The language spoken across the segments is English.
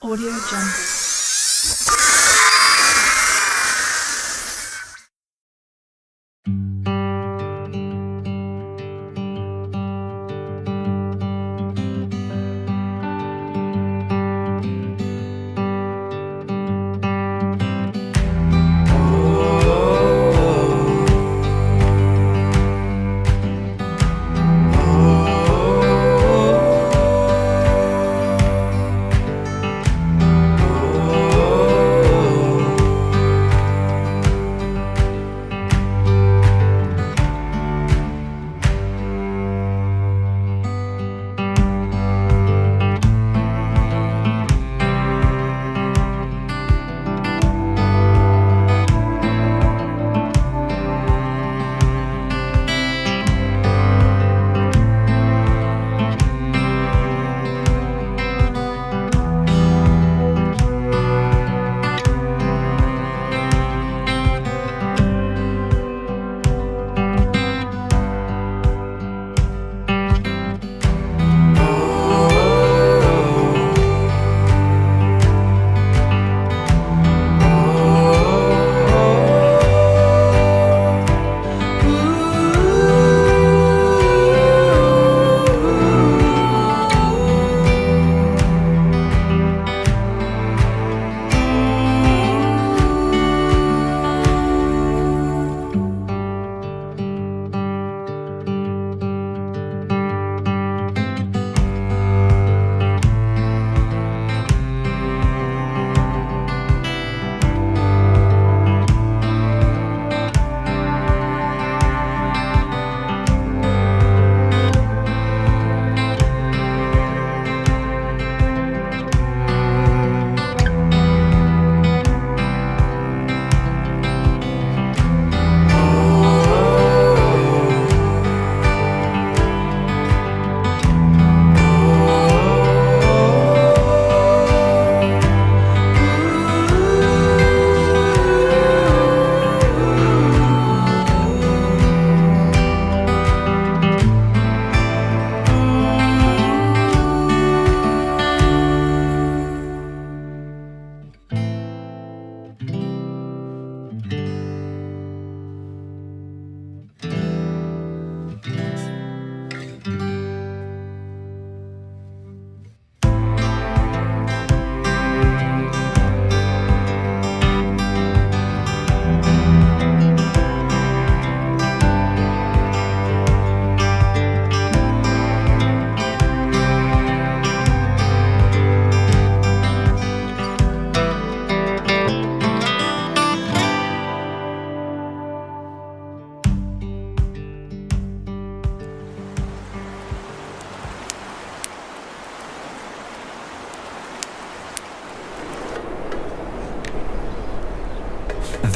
AudioJungle.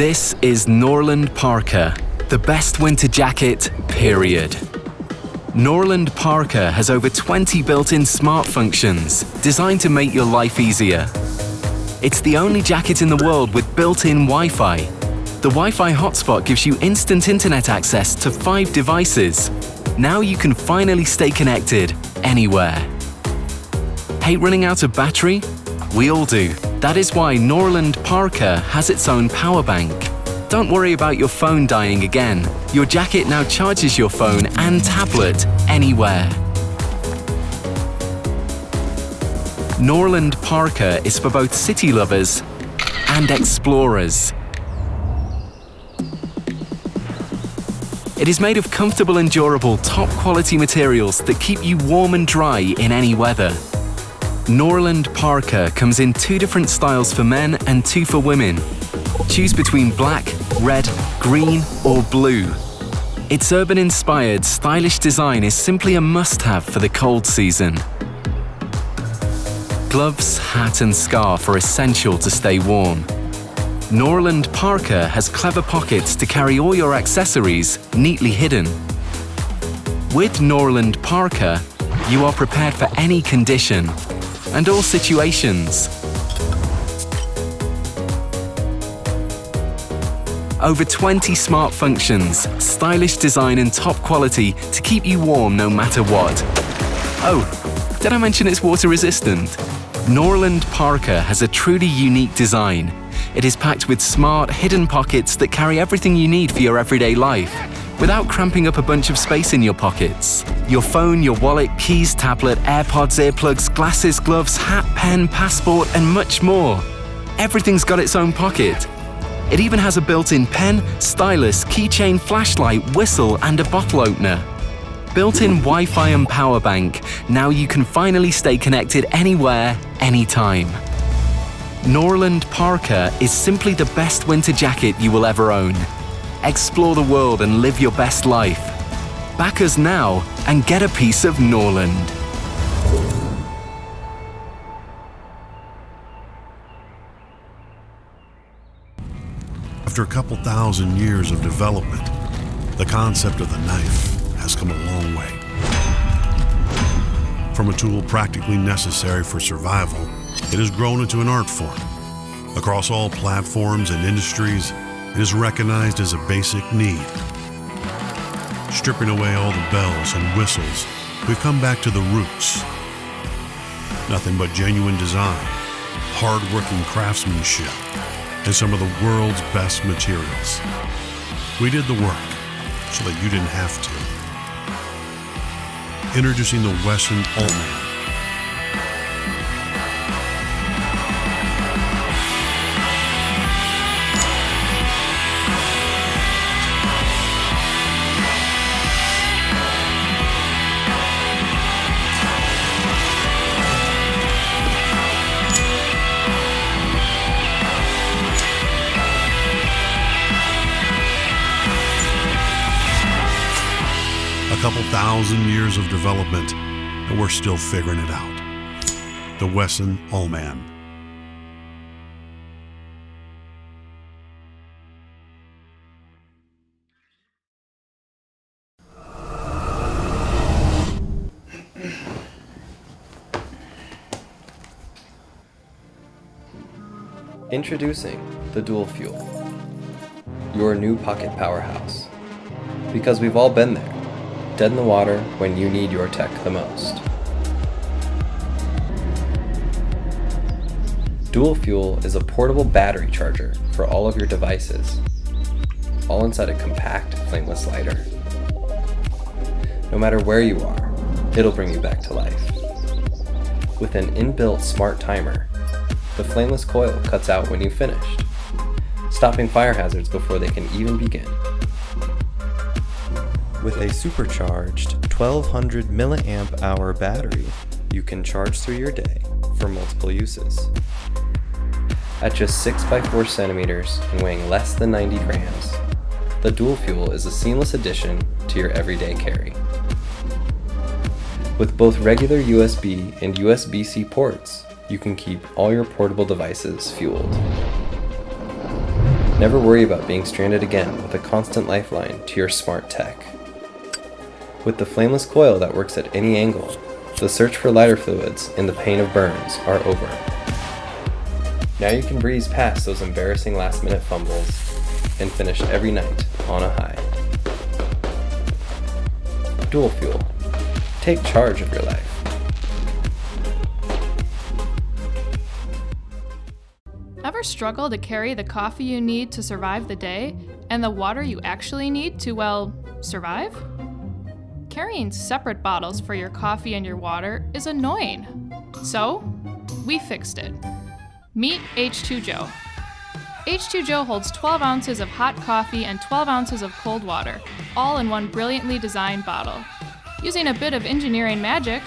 This is Norland Parka, the best winter jacket, period. Norland Parka has over 20 built-in smart functions designed to make your life easier. It's the only jacket in the world with built-in Wi-Fi. The Wi-Fi hotspot gives you instant internet access to 5 devices. Now you can finally stay connected anywhere. Hate running out of battery? We all do. That is why Norland Parka has its own power bank. Don't worry about your phone dying again. Your jacket now charges your phone and tablet anywhere. Norland Parka is for both city lovers and explorers. It is made of comfortable and durable, top-quality materials that keep you warm and dry in any weather. Norland Parka comes in 2 different styles for men and 2 for women. Choose between black, red, green or blue. Its urban-inspired, stylish design is simply a must-have for the cold season. Gloves, hat and scarf are essential to stay warm. Norland Parka has clever pockets to carry all your accessories neatly hidden. With Norland Parka, you are prepared for any condition and all situations. Over 20 smart functions, stylish design and top quality to keep you warm no matter what. Oh, did I mention it's water resistant? Norland Parker has a truly unique design. It is packed with smart, hidden pockets that carry everything you need for your everyday life, without cramping up a bunch of space in your pockets. Your phone, your wallet, keys, tablet, AirPods, earplugs, glasses, gloves, hat, pen, passport, and much more. Everything's got its own pocket. It even has a built-in pen, stylus, keychain, flashlight, whistle, and a bottle opener. Built-in Wi-Fi and power bank, now you can finally stay connected anywhere, anytime. Norland Parker is simply the best winter jacket you will ever own. Explore the world and live your best life. Back us now and get a piece of Norland. After a couple thousand years of development, the concept of the knife has come a long way. From a tool practically necessary for survival, it has grown into an art form. Across all platforms and industries, it is recognized as a basic need. Stripping away all the bells and whistles, we've come back to the roots. Nothing but genuine design, hard-working craftsmanship, and some of the world's best materials. We did the work so that you didn't have to. Introducing the Wesson Altman. A couple thousand years of development, and we're still figuring it out. The Wesson Altman. Introducing the DuelFuel, your new pocket powerhouse. Because we've all been there, dead in the water when you need your tech the most. DuelFuel is a portable battery charger for all of your devices, all inside a compact, flameless lighter. No matter where you are, it'll bring you back to life. With an inbuilt smart timer, the flameless coil cuts out when you've finished, stopping fire hazards before they can even begin. With a supercharged 1200 milliamp hour battery, you can charge through your day for multiple uses. At just 6x4 centimeters and weighing less than 90 grams, the DuelFuel is a seamless addition to your everyday carry. With both regular USB and USB-C ports, you can keep all your portable devices fueled. Never worry about being stranded again with a constant lifeline to your smart tech. With the flameless coil that works at any angle, the search for lighter fluids and the pain of burns are over. Now you can breeze past those embarrassing last-minute fumbles and finish every night on a high. DuelFuel. Take charge of your life. Ever struggle to carry the coffee you need to survive the day and the water you actually need to, well, survive? Carrying separate bottles for your coffee and your water is annoying. So, we fixed it. Meet H2Joe. H2Joe holds 12 ounces of hot coffee and 12 ounces of cold water, all in one brilliantly designed bottle. Using a bit of engineering magic,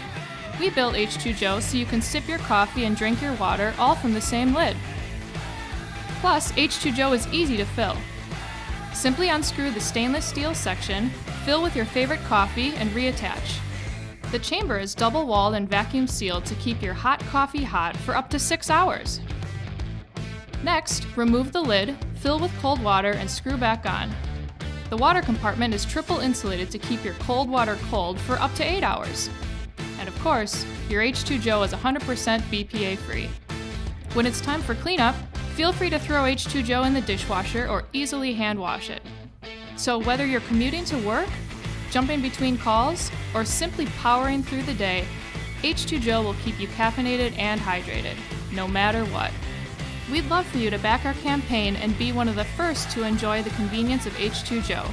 we built H2Joe so you can sip your coffee and drink your water all from the same lid. Plus, H2Joe is easy to fill. Simply unscrew the stainless steel section, fill with your favorite coffee, and reattach. The chamber is double-walled and vacuum sealed to keep your hot coffee hot for up to 6 hours. Next, remove the lid, fill with cold water, and screw back on. The water compartment is triple insulated to keep your cold water cold for up to 8 hours. And of course, your H2Joe is 100% BPA free. When it's time for cleanup, feel free to throw H2Joe in the dishwasher or easily hand wash it. So whether you're commuting to work, jumping between calls, or simply powering through the day, H2 Joe will keep you caffeinated and hydrated, no matter what. We'd love for you to back our campaign and be one of the first to enjoy the convenience of H2 Joe.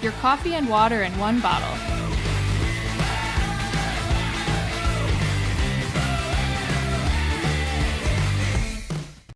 Your coffee and water in one bottle.